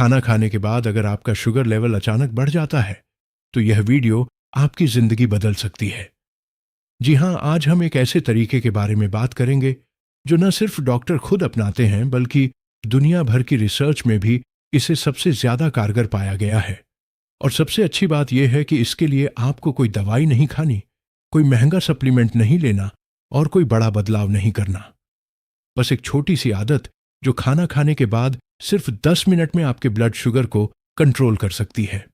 खाना खाने के बाद अगर आपका शुगर लेवल अचानक बढ़ जाता है तो यह वीडियो आपकी जिंदगी बदल सकती है। जी हां, आज हम एक ऐसे तरीके के बारे में बात करेंगे जो न सिर्फ डॉक्टर खुद अपनाते हैं बल्कि दुनिया भर की रिसर्च में भी इसे सबसे ज्यादा कारगर पाया गया है। और सबसे अच्छी बात यह है कि इसके लिए आपको कोई दवाई नहीं खानी, कोई महंगा सप्लीमेंट नहीं लेना और कोई बड़ा बदलाव नहीं करना। बस एक छोटी सी आदत जो खाना खाने के बाद सिर्फ 10 मिनट में आपके ब्लड शुगर को कंट्रोल कर सकती है।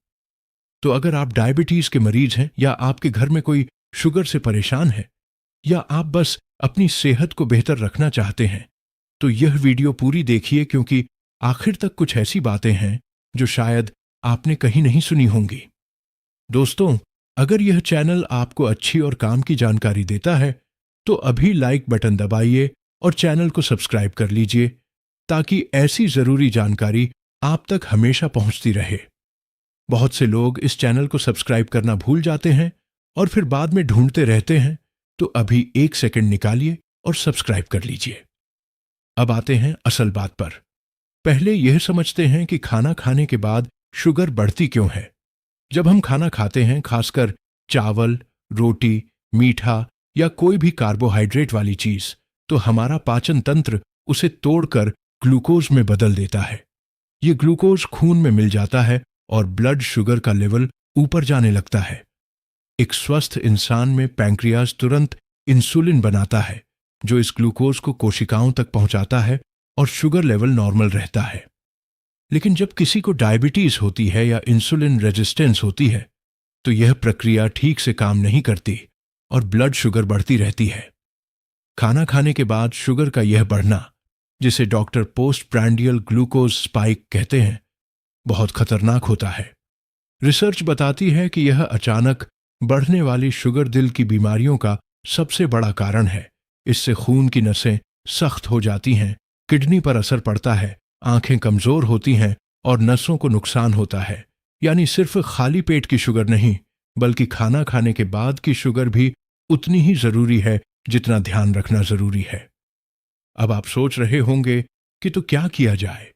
तो अगर आप डायबिटीज के मरीज हैं या आपके घर में कोई शुगर से परेशान है या आप बस अपनी सेहत को बेहतर रखना चाहते हैं तो यह वीडियो पूरी देखिए, क्योंकि आखिर तक कुछ ऐसी बातें हैं जो शायद आपने कहीं नहीं सुनी होंगी। दोस्तों, अगर यह चैनल आपको अच्छी और काम की जानकारी देता है तो अभी लाइक बटन दबाइए और चैनल को सब्सक्राइब कर लीजिए ताकि ऐसी जरूरी जानकारी आप तक हमेशा पहुंचती रहे। बहुत से लोग इस चैनल को सब्सक्राइब करना भूल जाते हैं और फिर बाद में ढूंढते रहते हैं, तो अभी 1 सेकंड निकालिए और सब्सक्राइब कर लीजिए। अब आते हैं असल बात पर। पहले यह समझते हैं कि खाना खाने के बाद शुगर बढ़ती क्यों है। जब हम खाना खाते हैं, खासकर चावल, रोटी, मीठा या कोई भी कार्बोहाइड्रेट वाली चीज, तो हमारा पाचन तंत्र उसे तोड़कर ग्लूकोज में बदल देता है। ये ग्लूकोज खून में मिल जाता है और ब्लड शुगर का लेवल ऊपर जाने लगता है। एक स्वस्थ इंसान में पैंक्रियाज तुरंत इंसुलिन बनाता है जो इस ग्लूकोज को कोशिकाओं तक पहुंचाता है और शुगर लेवल नॉर्मल रहता है। लेकिन जब किसी को डायबिटीज होती है या इंसुलिन रेजिस्टेंस होती है तो यह प्रक्रिया ठीक से काम नहीं करती और ब्लड शुगर बढ़ती रहती है। खाना खाने के बाद शुगर का यह बढ़ना, जिसे doctor post prandial glucose spike कहते हैं, बहुत खतरनाक होता है। रिसर्च बताती है कि यह अचानक बढ़ने वाली शुगर दिल की बीमारियों का सबसे बड़ा कारण है। इससे खून की नसें सख्त हो जाती हैं, किडनी पर असर पड़ता है, आंखें कमजोर होती हैं और नसों को नुकसान होता है। यानी सिर्फ खाली पेट की शुगर नहीं बल्कि खाना खाने के बाद की शुगर भी उतनी ही जरूरी है जितना ध्यान रखना जरूरी है। अब आप सोच रहे होंगे कि तो क्या किया जाए?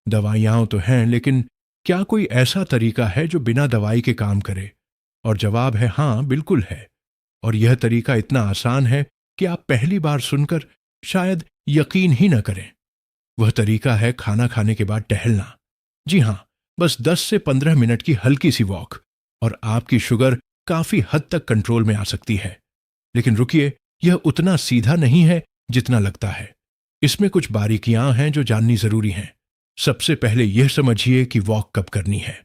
दवाइयां तो हैं, लेकिन क्या कोई ऐसा तरीका है जो बिना दवाई के काम करे? और जवाब है हाँ, बिल्कुल है। और यह तरीका इतना आसान है कि आप पहली बार सुनकर शायद यकीन ही न करें। वह तरीका है खाना खाने के बाद टहलना। जी हां, बस 10 से 15 मिनट की हल्की सी वॉक और आपकी शुगर काफी हद तक कंट्रोल में आ सकती है। लेकिन रुकिए, यह उतना सीधा नहीं है जितना लगता है। इसमें कुछ बारीकियां हैं जो जाननी जरूरी हैं। सबसे पहले यह समझिए कि वॉक कब करनी है।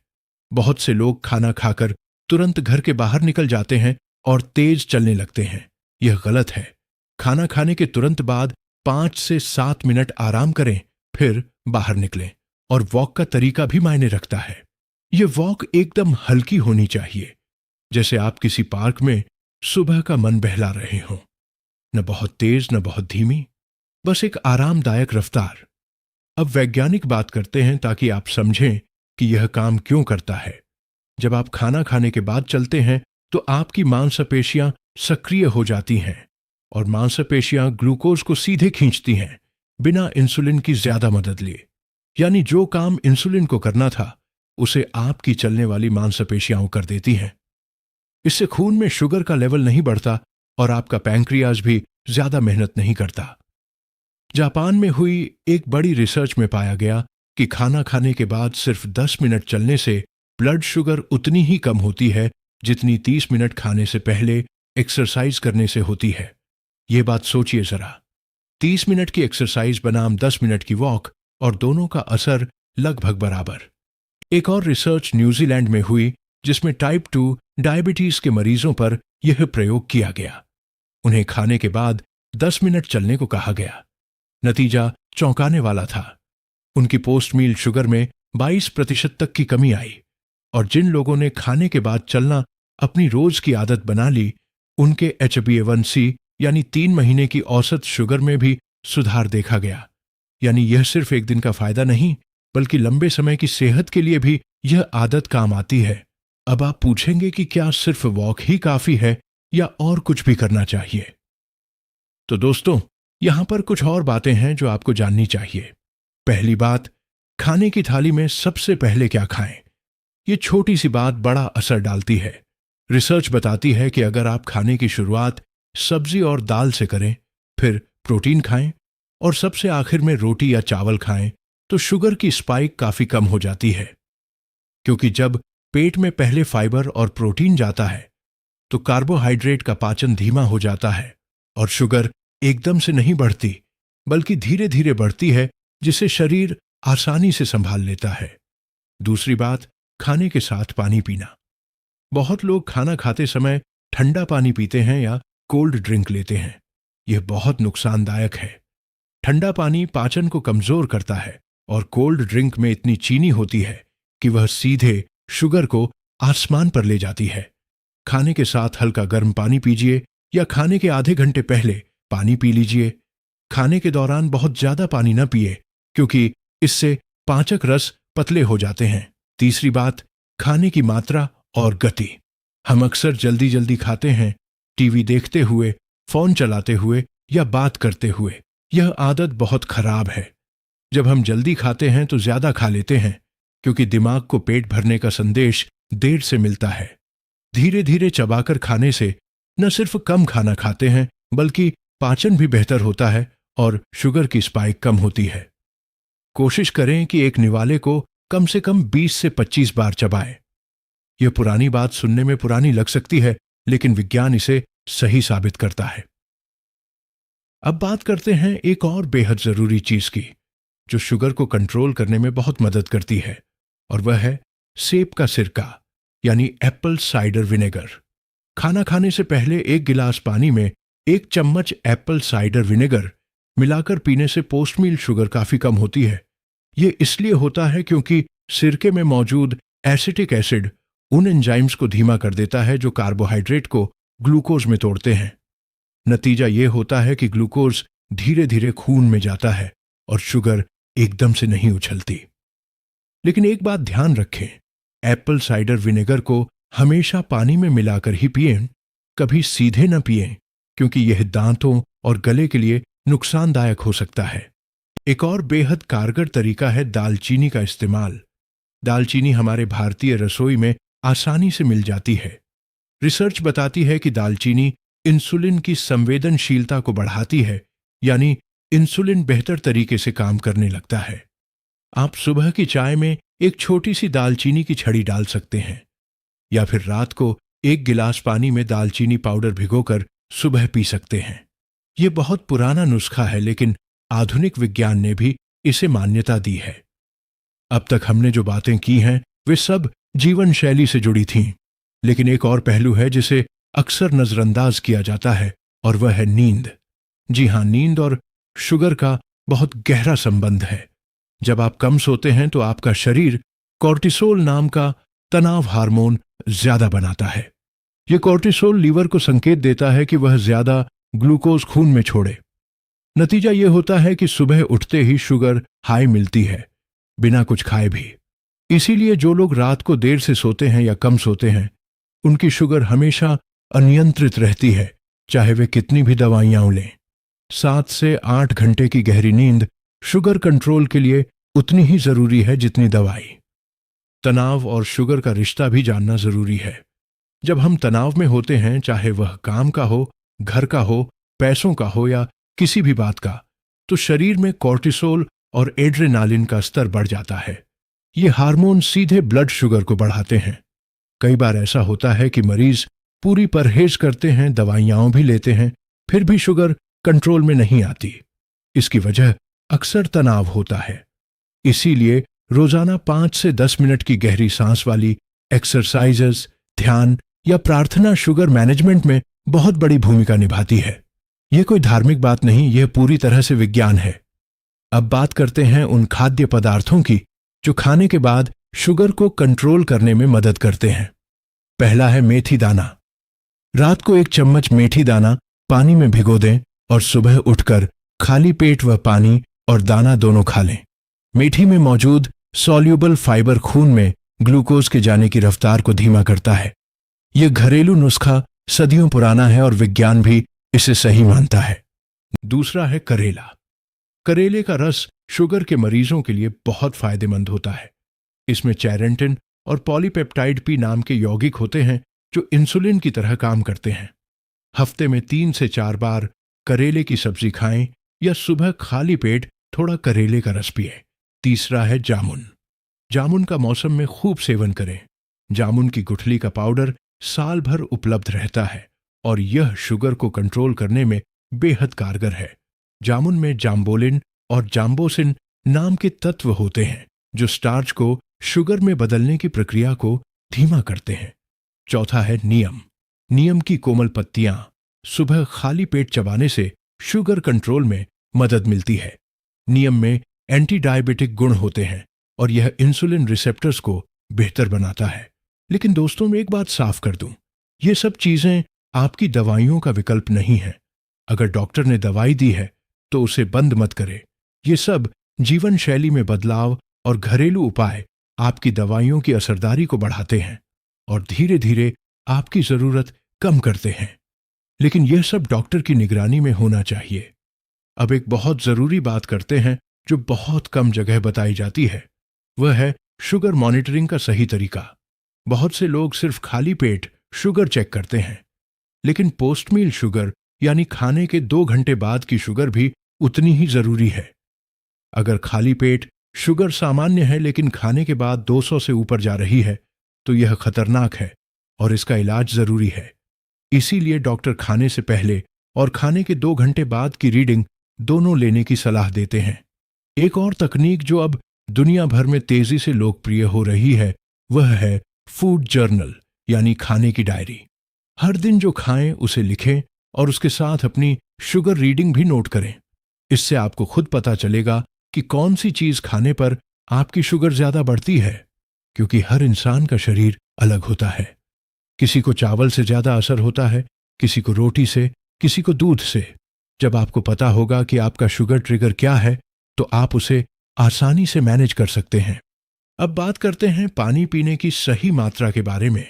बहुत से लोग खाना खाकर तुरंत घर के बाहर निकल जाते हैं और तेज चलने लगते हैं। यह गलत है। खाना खाने के तुरंत बाद 5 से 7 मिनट आराम करें, फिर बाहर निकलें। और वॉक का तरीका भी मायने रखता है। यह वॉक एकदम हल्की होनी चाहिए, जैसे आप किसी पार्क में सुबह का मन बहला रहे हों। न बहुत तेज न बहुत धीमी, बस एक आरामदायक रफ्तार। अब वैज्ञानिक बात करते हैं ताकि आप समझें कि यह काम क्यों करता है। जब आप खाना खाने के बाद चलते हैं तो आपकी मांसपेशियां सक्रिय हो जाती हैं और मांसपेशियां ग्लूकोज को सीधे खींचती हैं बिना इंसुलिन की ज्यादा मदद लिए। यानी जो काम इंसुलिन को करना था उसे आपकी चलने वाली मांसपेशियां कर देती हैं। इससे खून में शुगर का लेवल नहीं बढ़ता और आपका पैंक्रियाज भी ज्यादा मेहनत नहीं करता। जापान में हुई एक बड़ी रिसर्च में पाया गया कि खाना खाने के बाद सिर्फ 10 मिनट चलने से ब्लड शुगर उतनी ही कम होती है जितनी 30 मिनट खाने से पहले एक्सरसाइज करने से होती है। यह बात सोचिए जरा। 30 मिनट की एक्सरसाइज बनाम 10 मिनट की वॉक, और दोनों का असर लगभग बराबर। एक और रिसर्च न्यूजीलैंड में हुई जिसमें टाइप 2 डायबिटीज के मरीजों पर यह प्रयोग किया गया। उन्हें खाने के बाद 10 मिनट चलने को कहा गया। नतीजा चौंकाने वाला था। उनकी पोस्ट मील शुगर में 22% तक की कमी आई और जिन लोगों ने खाने के बाद चलना अपनी रोज की आदत बना ली, उनके HbA1c यानी 3 महीने की औसत शुगर में भी सुधार देखा गया। यानी यह सिर्फ एक दिन का फायदा नहीं बल्कि लंबे समय की सेहत के लिए भी यह आदत काम आती है। अब आप पूछेंगे कि क्या सिर्फ वॉक ही काफी है या और कुछ भी करना चाहिए? तो दोस्तों, यहां पर कुछ और बातें हैं जो आपको जाननी चाहिए। पहली बात, खाने की थाली में सबसे पहले क्या खाएं? ये छोटी सी बात बड़ा असर डालती है। रिसर्च बताती है कि अगर आप खाने की शुरुआत सब्जी और दाल से करें, फिर प्रोटीन खाएं और सबसे आखिर में रोटी या चावल खाएं, तो शुगर की स्पाइक काफी कम हो जाती है। क्योंकि जब पेट में पहले फाइबर और प्रोटीन जाता है, तो कार्बोहाइड्रेट का पाचन धीमा हो जाता है और शुगर एकदम से नहीं बढ़ती, बल्कि धीरे धीरे बढ़ती है, जिसे शरीर आसानी से संभाल लेता है। दूसरी बात, खाने के साथ पानी पीना। बहुत लोग खाना खाते समय ठंडा पानी पीते हैं या कोल्ड ड्रिंक लेते हैं। यह बहुत नुकसानदायक है। ठंडा पानी पाचन को कमजोर करता है और कोल्ड ड्रिंक में इतनी चीनी होती है कि वह सीधे शुगर को आसमान पर ले जाती है। खाने के साथ हल्का गर्म पानी पीजिए या खाने के आधे घंटे पहले पानी पी लीजिए। खाने के दौरान बहुत ज्यादा पानी न पिए, क्योंकि इससे पाचक रस पतले हो जाते हैं। तीसरी बात, खाने की मात्रा और गति। हम अक्सर जल्दी जल्दी खाते हैं, टीवी देखते हुए, फोन चलाते हुए या बात करते हुए। यह आदत बहुत खराब है। जब हम जल्दी खाते हैं तो ज्यादा खा लेते हैं, क्योंकि दिमाग को पेट भरने का संदेश देर से मिलता है। धीरे धीरे चबाकर खाने से न सिर्फ कम खाना खाते हैं, बल्कि पाचन भी बेहतर होता है और शुगर की स्पाइक कम होती है। कोशिश करें कि एक निवाले को कम से कम 20 से 25 बार चबाएं। यह पुरानी बात सुनने में पुरानी लग सकती है, लेकिन विज्ञान इसे सही साबित करता है। अब बात करते हैं एक और बेहद जरूरी चीज की, जो शुगर को कंट्रोल करने में बहुत मदद करती है, और वह है सेब का सिरका, यानी एप्पल साइडर विनेगर। खाना खाने से पहले 1 गिलास पानी में 1 चम्मच एप्पल साइडर विनेगर मिलाकर पीने से पोस्ट मील शुगर काफी कम होती है। यह इसलिए होता है क्योंकि सिरके में मौजूद एसिटिक एसिड उन एंजाइम्स को धीमा कर देता है जो कार्बोहाइड्रेट को ग्लूकोज में तोड़ते हैं। नतीजा यह होता है कि ग्लूकोज धीरे धीरे खून में जाता है और शुगर एकदम से नहीं उछलती। लेकिन एक बात ध्यान रखें, एप्पल साइडर विनेगर को हमेशा पानी में मिलाकर ही पिएं, कभी सीधे न पिएं, क्योंकि यह दांतों और गले के लिए नुकसानदायक हो सकता है। एक और बेहद कारगर तरीका है दालचीनी का इस्तेमाल। दालचीनी हमारे भारतीय रसोई में आसानी से मिल जाती है। रिसर्च बताती है कि दालचीनी इंसुलिन की संवेदनशीलता को बढ़ाती है, यानी इंसुलिन बेहतर तरीके से काम करने लगता है। आप सुबह की चाय में एक छोटी सी दालचीनी की छड़ी डाल सकते हैं, या फिर रात को 1 गिलास पानी में दालचीनी पाउडर भिगोकर सुबह पी सकते हैं। यह बहुत पुराना नुस्खा है, लेकिन आधुनिक विज्ञान ने भी इसे मान्यता दी है। अब तक हमने जो बातें की हैं, वे सब जीवन शैली से जुड़ी थीं, लेकिन एक और पहलू है जिसे अक्सर नजरअंदाज किया जाता है, और वह है नींद। जी हां, नींद और शुगर का बहुत गहरा संबंध है। जब आप कम सोते हैं तो आपका शरीर कॉर्टिसोल नाम का तनाव हार्मोन ज्यादा बनाता है। यह कॉर्टिसोल लीवर को संकेत देता है कि वह ज्यादा ग्लूकोज खून में छोड़े। नतीजा यह होता है कि सुबह उठते ही शुगर हाई मिलती है, बिना कुछ खाए भी। इसीलिए जो लोग रात को देर से सोते हैं या कम सोते हैं, उनकी शुगर हमेशा अनियंत्रित रहती है, चाहे वे कितनी भी दवाइयां लें। 7 से 8 घंटे की गहरी नींद शुगर कंट्रोल के लिए उतनी ही जरूरी है जितनी दवाई। तनाव और शुगर का रिश्ता भी जानना जरूरी है। जब हम तनाव में होते हैं, चाहे वह काम का हो, घर का हो, पैसों का हो या किसी भी बात का, तो शरीर में कॉर्टिसोल और एड्रेनालिन का स्तर बढ़ जाता है। ये हार्मोन सीधे ब्लड शुगर को बढ़ाते हैं। कई बार ऐसा होता है कि मरीज पूरी परहेज करते हैं, दवाइयां भी लेते हैं, फिर भी शुगर कंट्रोल में नहीं आती। इसकी वजह अक्सर तनाव होता है। इसीलिए रोजाना 5 से 10 मिनट की गहरी सांस वाली एक्सरसाइजेस, ध्यान या प्रार्थना शुगर मैनेजमेंट में बहुत बड़ी भूमिका निभाती है। यह कोई धार्मिक बात नहीं, यह पूरी तरह से विज्ञान है। अब बात करते हैं उन खाद्य पदार्थों की जो खाने के बाद शुगर को कंट्रोल करने में मदद करते हैं। पहला है मेथी दाना। रात को 1 चम्मच मेथी दाना पानी में भिगो दें और सुबह उठकर खाली पेट वह पानी और दाना दोनों खा लें। मेथी में मौजूद सॉल्यूबल फाइबर खून में ग्लूकोज के जाने की रफ्तार को धीमा करता है। यह घरेलू नुस्खा सदियों पुराना है और विज्ञान भी इसे सही मानता है। दूसरा है करेला। करेले का रस शुगर के मरीजों के लिए बहुत फायदेमंद होता है। इसमें चैरेंटिन और पॉलीपेप्टाइड पी नाम के यौगिक होते हैं जो इंसुलिन की तरह काम करते हैं। हफ्ते में 3 से 4 बार करेले की सब्जी खाएं या सुबह खाली पेट थोड़ा करेले का रस पिए। तीसरा है जामुन। जामुन का मौसम में खूब सेवन करें। जामुन की गुठली का पाउडर साल भर उपलब्ध रहता है और यह शुगर को कंट्रोल करने में बेहद कारगर है। जामुन में जाम्बोलिन और जाम्बोसिन नाम के तत्व होते हैं जो स्टार्च को शुगर में बदलने की प्रक्रिया को धीमा करते हैं। चौथा है नीम। नीम की कोमल पत्तियां सुबह खाली पेट चबाने से शुगर कंट्रोल में मदद मिलती है। नीम में एंटी डायबिटिक गुण होते हैं और यह इंसुलिन रिसेप्टर्स को बेहतर बनाता है। लेकिन दोस्तों, मैं एक बात साफ कर दूं, ये सब चीजें आपकी दवाइयों का विकल्प नहीं है। अगर डॉक्टर ने दवाई दी है तो उसे बंद मत करें। ये सब जीवन शैली में बदलाव और घरेलू उपाय आपकी दवाइयों की असरदारी को बढ़ाते हैं और धीरे धीरे आपकी जरूरत कम करते हैं। लेकिन यह सब डॉक्टर की निगरानी में होना चाहिए। अब एक बहुत जरूरी बात करते हैं जो बहुत कम जगह बताई जाती है। वह है शुगर मॉनिटरिंग का सही तरीका। बहुत से लोग सिर्फ खाली पेट शुगर चेक करते हैं, लेकिन पोस्ट मील शुगर यानी खाने के 2 घंटे बाद की शुगर भी उतनी ही जरूरी है। अगर खाली पेट शुगर सामान्य है लेकिन खाने के बाद 200 से ऊपर जा रही है तो यह खतरनाक है और इसका इलाज जरूरी है। इसीलिए डॉक्टर खाने से पहले और खाने के 2 घंटे बाद की रीडिंग दोनों लेने की सलाह देते हैं। एक और तकनीक जो अब दुनिया भर में तेजी से लोकप्रिय हो रही है वह है फूड जर्नल यानी खाने की डायरी। हर दिन जो खाएं उसे लिखें और उसके साथ अपनी शुगर रीडिंग भी नोट करें। इससे आपको खुद पता चलेगा कि कौन सी चीज खाने पर आपकी शुगर ज्यादा बढ़ती है, क्योंकि हर इंसान का शरीर अलग होता है। किसी को चावल से ज्यादा असर होता है, किसी को रोटी से, किसी को दूध से। जब आपको पता होगा कि आपका शुगर ट्रिगर क्या है तो आप उसे आसानी से मैनेज कर सकते हैं। अब बात करते हैं पानी पीने की सही मात्रा के बारे में।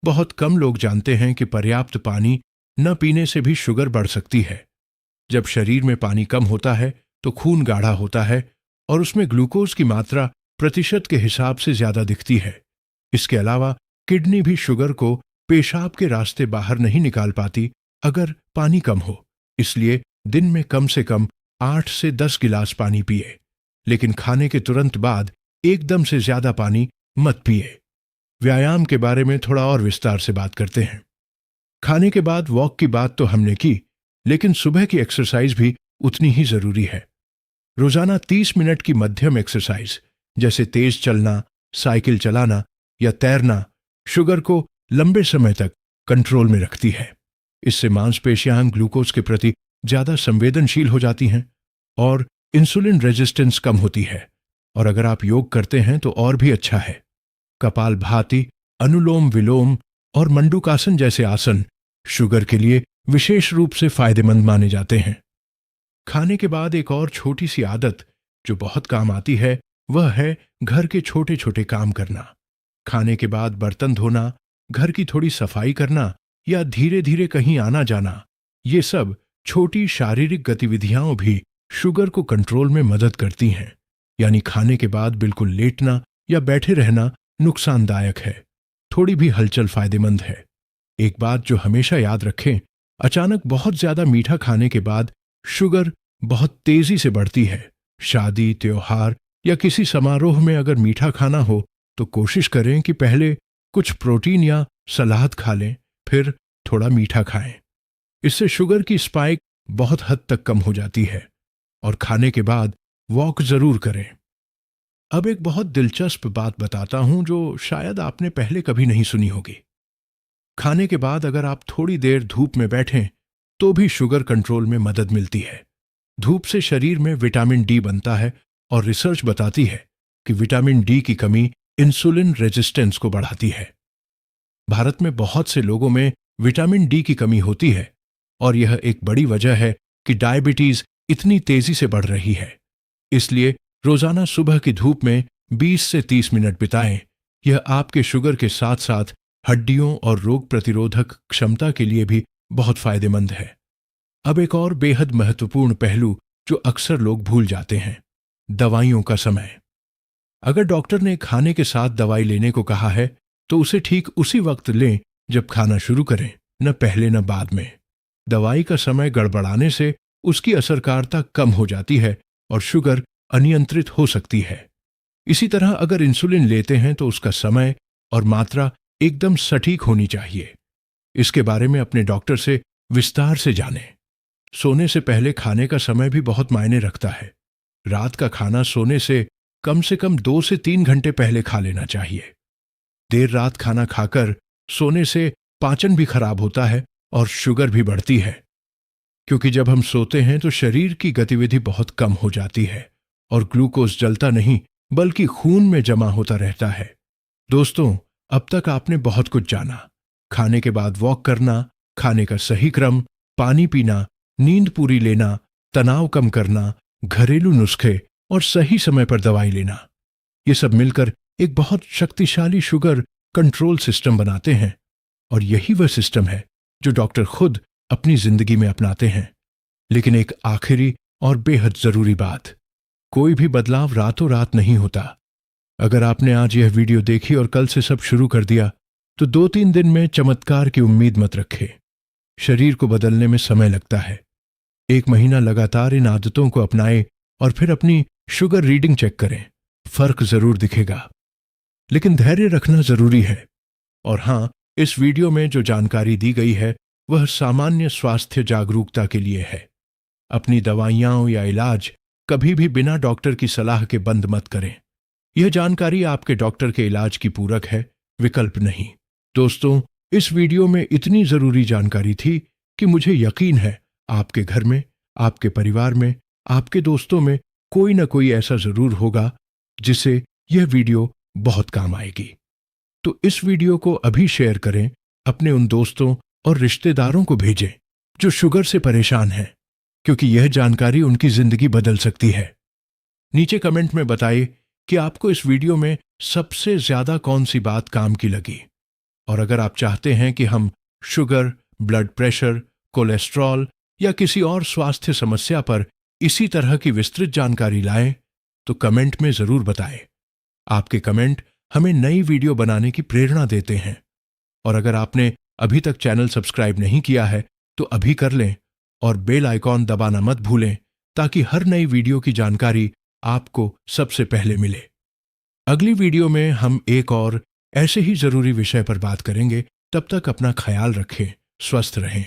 बहुत कम लोग जानते हैं कि पर्याप्त पानी न पीने से भी शुगर बढ़ सकती है। जब शरीर में पानी कम होता है तो खून गाढ़ा होता है और उसमें ग्लूकोज की मात्रा प्रतिशत के हिसाब से ज्यादा दिखती है। इसके अलावा किडनी भी शुगर को पेशाब के रास्ते बाहर नहीं निकाल पाती अगर पानी कम हो। इसलिए दिन में कम से कम 8 से 10 गिलास पानी पिए, लेकिन खाने के तुरंत बाद एकदम से ज्यादा पानी मत पिए। व्यायाम के बारे में थोड़ा और विस्तार से बात करते हैं। खाने के बाद वॉक की बात तो हमने की, लेकिन सुबह की एक्सरसाइज भी उतनी ही जरूरी है। रोजाना 30 मिनट की मध्यम एक्सरसाइज जैसे तेज चलना, साइकिल चलाना या तैरना शुगर को लंबे समय तक कंट्रोल में रखती है। इससे मांसपेशियां ग्लूकोज के प्रति ज्यादा संवेदनशील हो जाती हैं और इंसुलिन रेजिस्टेंस कम होती है। और अगर आप योग करते हैं तो और भी अच्छा है। कपालभाति, अनुलोम विलोम और मंडूकासन जैसे आसन शुगर के लिए विशेष रूप से फायदेमंद माने जाते हैं। खाने के बाद एक और छोटी सी आदत जो बहुत काम आती है वह है घर के छोटे छोटे काम करना। खाने के बाद बर्तन धोना, घर की थोड़ी सफाई करना या धीरे धीरे कहीं आना जाना, ये सब छोटी शारीरिक गतिविधियां भी शुगर को कंट्रोल में मदद करती हैं। यानी खाने के बाद बिल्कुल लेटना या बैठे रहना नुकसानदायक है, थोड़ी भी हलचल फायदेमंद है। एक बात जो हमेशा याद रखें, अचानक बहुत ज्यादा मीठा खाने के बाद शुगर बहुत तेजी से बढ़ती है। शादी, त्योहार या किसी समारोह में अगर मीठा खाना हो तो कोशिश करें कि पहले कुछ प्रोटीन या सलाद खा लें, फिर थोड़ा मीठा खाएं। इससे शुगर की स्पाइक बहुत हद तक कम हो जाती है। और खाने के बाद वॉक जरूर करें। अब एक बहुत दिलचस्प बात बताता हूं जो शायद आपने पहले कभी नहीं सुनी होगी। खाने के बाद अगर आप थोड़ी देर धूप में बैठें तो भी शुगर कंट्रोल में मदद मिलती है। धूप से शरीर में विटामिन डी बनता है और रिसर्च बताती है कि विटामिन डी की कमी इंसुलिन रेजिस्टेंस को बढ़ाती है। भारत में बहुत से लोगों में विटामिन डी की कमी होती है और यह एक बड़ी वजह है कि डायबिटीज इतनी तेजी से बढ़ रही है। इसलिए रोजाना सुबह की धूप में 20 से 30 मिनट बिताएं। यह आपके शुगर के साथ साथ हड्डियों और रोग प्रतिरोधक क्षमता के लिए भी बहुत फायदेमंद है। अब एक और बेहद महत्वपूर्ण पहलू जो अक्सर लोग भूल जाते हैं, दवाइयों का समय। अगर डॉक्टर ने खाने के साथ दवाई लेने को कहा है तो उसे ठीक उसी वक्त लें जब खाना शुरू करें, न पहले न बाद में। दवाई का समय गड़बड़ाने से उसकी असरकारिता कम हो जाती है और शुगर अनियंत्रित हो सकती है। इसी तरह अगर इंसुलिन लेते हैं तो उसका समय और मात्रा एकदम सटीक होनी चाहिए। इसके बारे में अपने डॉक्टर से विस्तार से जानें। सोने से पहले खाने का समय भी बहुत मायने रखता है। रात का खाना सोने से कम 2 से 3 घंटे पहले खा लेना चाहिए। देर रात खाना खाकर सोने से पाचन भी खराब होता है और शुगर भी बढ़ती है, क्योंकि जब हम सोते हैं तो शरीर की गतिविधि बहुत कम हो जाती है और ग्लूकोज जलता नहीं बल्कि खून में जमा होता रहता है। दोस्तों, अब तक आपने बहुत कुछ जाना। खाने के बाद वॉक करना, खाने का सही क्रम, पानी पीना, नींद पूरी लेना, तनाव कम करना, घरेलू नुस्खे और सही समय पर दवाई लेना, ये सब मिलकर एक बहुत शक्तिशाली शुगर कंट्रोल सिस्टम बनाते हैं। और यही वह सिस्टम है जो डॉक्टर खुद अपनी जिंदगी में अपनाते हैं। लेकिन एक आखिरी और बेहद जरूरी बात, कोई भी बदलाव रातों रात नहीं होता। अगर आपने आज यह वीडियो देखी और कल से सब शुरू कर दिया तो 2-3 दिन में चमत्कार की उम्मीद मत रखें। शरीर को बदलने में समय लगता है। 1 महीना लगातार इन आदतों को अपनाएं और फिर अपनी शुगर रीडिंग चेक करें। फर्क जरूर दिखेगा, लेकिन धैर्य रखना जरूरी है। और हां, इस वीडियो में जो जानकारी दी गई है वह सामान्य स्वास्थ्य जागरूकता के लिए है। अपनी दवाइयां या इलाज कभी भी बिना डॉक्टर की सलाह के बंद मत करें। यह जानकारी आपके डॉक्टर के इलाज की पूरक है, विकल्प नहीं। दोस्तों, इस वीडियो में इतनी जरूरी जानकारी थी कि मुझे यकीन है आपके घर में, आपके परिवार में, आपके दोस्तों में कोई ना कोई ऐसा जरूर होगा जिसे यह वीडियो बहुत काम आएगी। तो इस वीडियो को अभी शेयर करें, अपने उन दोस्तों और रिश्तेदारों को भेजें जो शुगर से परेशान हैं, क्योंकि यह जानकारी उनकी जिंदगी बदल सकती है। नीचे कमेंट में बताइए कि आपको इस वीडियो में सबसे ज्यादा कौन सी बात काम की लगी। और अगर आप चाहते हैं कि हम शुगर, ब्लड प्रेशर, कोलेस्ट्रॉल या किसी और स्वास्थ्य समस्या पर इसी तरह की विस्तृत जानकारी लाएं तो कमेंट में जरूर बताएं। आपके कमेंट हमें नई वीडियो बनाने की प्रेरणा देते हैं। और अगर आपने अभी तक चैनल सब्सक्राइब नहीं किया है तो अभी कर लें और बेल आइकॉन दबाना मत भूलें, ताकि हर नई वीडियो की जानकारी आपको सबसे पहले मिले। अगली वीडियो में हम एक और ऐसे ही जरूरी विषय पर बात करेंगे। तब तक अपना ख्याल रखें, स्वस्थ रहें।